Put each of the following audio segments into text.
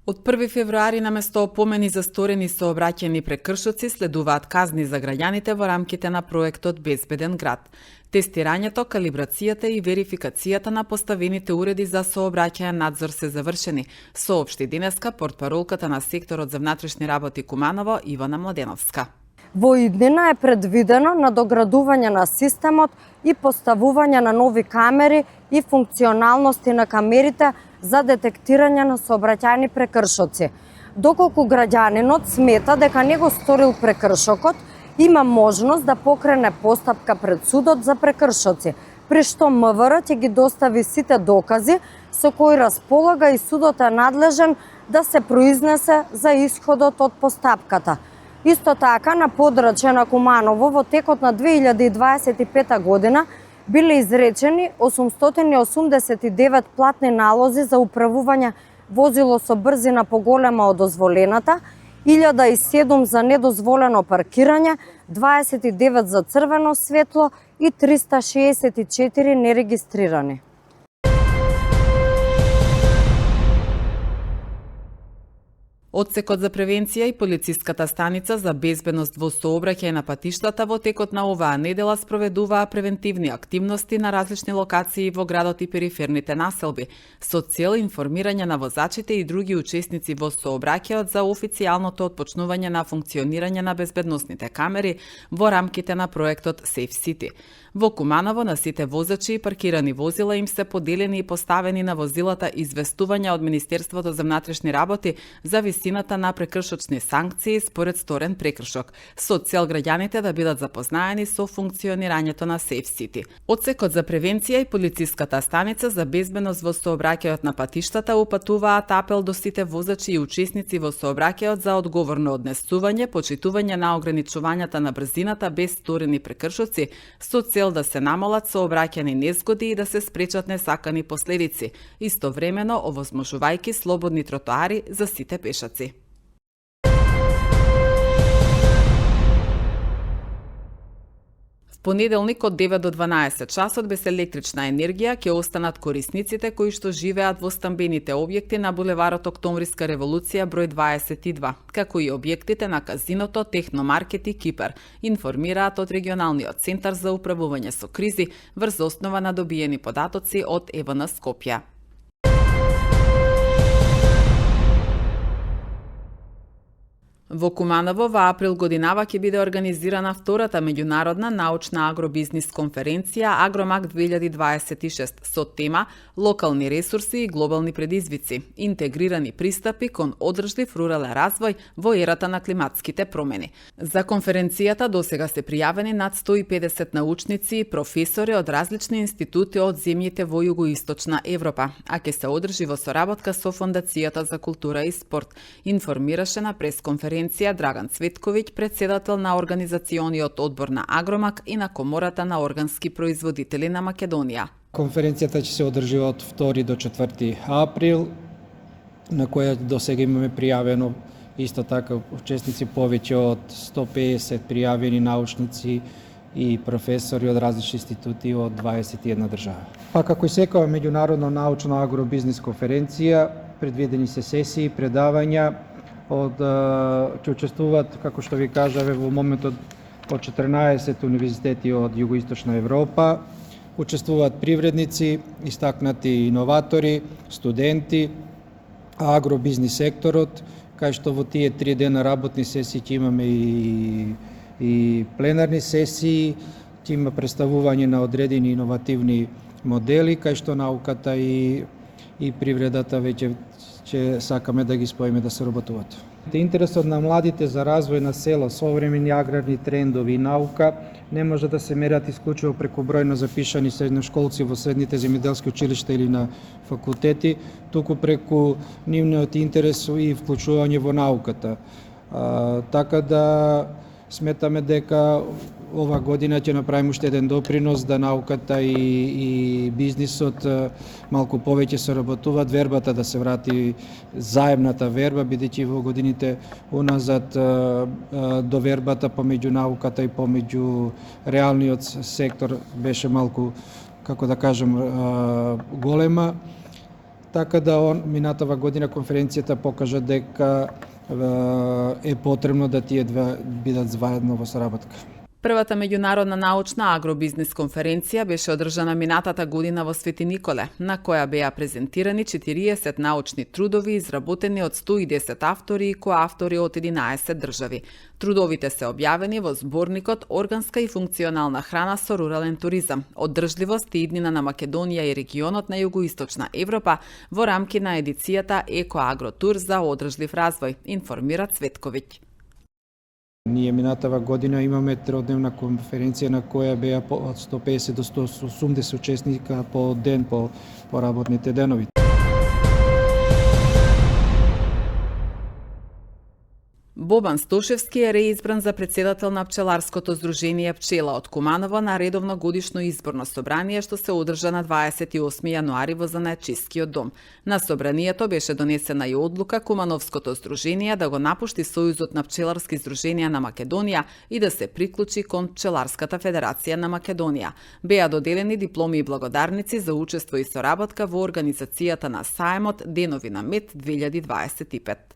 Од 1 февруари наместо опомени за сторени сообраќајни прекршоци следуваат казни за граѓаните во рамките на проектот Безбеден град. Тестирањето, калибрацијата и верификацијата на поставените уреди за сообраќајен надзор се завршени, соопшти денеска портпаролката на секторот за внатрешни работи Куманово Ивана Младеновска. Во иднина е предвидено надоградување на системот и поставување на нови камери и функционалности на камерите за детектирање на сообраќајни прекршоци. Доколку граѓанинот смета дека не го сторил прекршокот, има можност да покрене постапка пред судот за прекршоци, при што МВР ќе ги достави сите докази со кои располага и судот е надлежен да се произнесе за исходот од постапката. Исто така, на подрачје на Куманово во текот на 2025 година биле изречени 889 платни налози за управување возило со брзина поголема од дозволената, 1007 за недозволено паркирање, 29 за црвено светло и 364 нерегистрирани. Одсекот за превенција и полициската станица за безбедност во сообраќај на патиштата во текот на оваа недела спроведуваа превентивни активности на различни локации во градот и периферните населби, со цел информирање на возачите и други учесници во сообраќајот за официјалното отпочнување на функционирање на безбедносните камери во рамките на проектот Safe City. Во Куманово на сите возачи и паркирани возила им се поделени и поставени на возилата известувања од Министерството за внатрешни работи за висината на прекршочни санкции според сторен прекршок, со цел граѓаните да бидат запознаени со функционирањето на Safe City. Одсекот за превенција и полициската станица за безбедност во сообраќајот на патиштата упатуваат апел до сите возачи и учесници во сообраќајот за одговорно однесување, почитување на ограничувањата на брзината без сторени прекршоци, со цел да се намалат сообраќајни незгоди и да се спречат несакани последици, истовремено овозможувајќи слободни тротоари за сите пешаци. Понеделник од 9 до 12 часот без електрична енергија ќе останат корисниците кои што живеат во стамбените објекти на булеварот Октомвриска револуција број 22, како и објектите на казиното, Техномаркет и Кипар, информираат од регионалниот центар за управување со кризи врз основа на добиени податоци од ЕВН Скопје. Во Куманово во април годинава ќе биде организирана втората меѓународна научна агробизнис конференција Агромаг 2026 со тема Локални ресурси и глобални предизвици, интегрирани пристапи кон одржлив рурален развој во ерата на климатските промени. За конференцијата досега се пријавени над 150 научници и професори од различни институти од земјите во југоисточна Европа, а ќе се одржи во соработка со Фондацијата за култура и спорт, информираше на пресконференција Драган Цветковиќ, председател на организациониот одбор на Агромаг и на Комората на органски производители на Македонија. Конференцијата ќе се одржи од 2 до 4 април, на која до сега имаме пријавено исто така учесници повеќе од 150 пријавени научници и професори од различни институти од 21 држава. Па како и секоја меѓународна научна агробизнис конференција, предвидени се сесии, предавања, ќе учествуваат, како што ви кажаве, во моментот од 14 универзитети од југоисточна Европа, учествуваат привредници, истакнати иноватори, студенти, агробизнис секторот, кај што во тие 3 дена работни сесии ќе имаме и пленарни сесии, ќе има представување на одредени иновативни модели, кај што науката и привредата веќе ќе сакаме да ги споиме да се работуваат. Интересот на младите за развој на село, современи аграрни трендови и наука не може да се мерат исклучиво преку број на запишани средношколци во средните земјоделски училишта или на факултети, туку преку нивниот интерес и вклучување во науката. Така да сметаме дека ова година ќе направиме уште еден допринос да науката и бизнисот малку повеќе се работуваат, вербата да се врати, заемната верба, бидејќи во годините уназад довербата помеѓу науката и помеѓу реалниот сектор беше малку, како да кажем, голема. така да минатава година конференцијата покажа дека е потребно да тие две бидат заедно во соработка. Првата меѓународна научна агробизнес конференција беше одржана минатата година во Свети Николе, на која беа презентирани 40 научни трудови изработени од 110 автори и коавтори од 11 држави. Трудовите се објавени во зборникот Органска и функционална храна со рурален туризам, одржливост и иднина на Македонија и регионот на Југоисточна Европа во рамки на едицијата Еко-Агротур за одржлив развој, информира Цветковиќ. Ние минатава година имаме тридневна конференција на која беа од 150 до 180 учесника по ден по работните денови. Бобан Стошевски е реизбран за председател на Пчеларското здружение Пчела од Куманово на редовно годишно изборно собрание што се одржа на 28 јануари во Занајчискиот дом. На собранието беше донесена и одлука Кумановското здружение да го напушти Сојузот на пчеларски здруженија на Македонија и да се приклучи кон Пчеларската федерација на Македонија. Беа доделени дипломи и благодарници за учество и соработка во организацијата на Саемот Денови на мед 2025.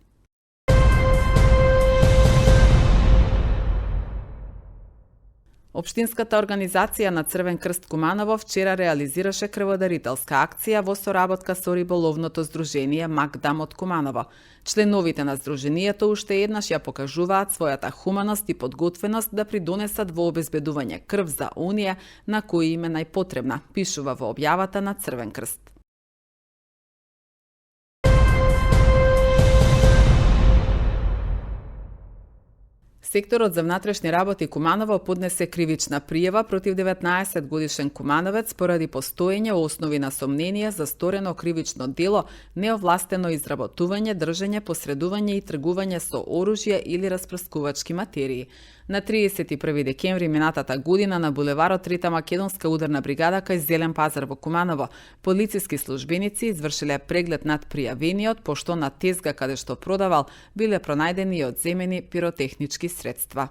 Општинската организација на Црвен крст Куманово вчера реализираше крводарителска акција во соработка со риболовното здружение Макдам од Куманово. Членовите на здруженијето уште еднаш ја покажуваат својата хуманост и подготвеност да придонесат во обезбедување крв за оние на кои им е најпотребна, пишува во објавата на Црвен крст. Секторот за внатрешни работи Куманово поднесе кривична пријава против 19 годишен кумановец поради постоење основи на сомнение за сторено кривично дело, неовластено изработување, држење, посредување и тргување со оружје или распрскувачки материи. На 31 декември минатата година на булеварот Трета македонска ударна бригада кај Зелен пазар во Куманово, полициски службеници извршиле преглед над пријавениот, пошто на тезга каде што продавал биле пронајдени и одземени пиротехнички средства.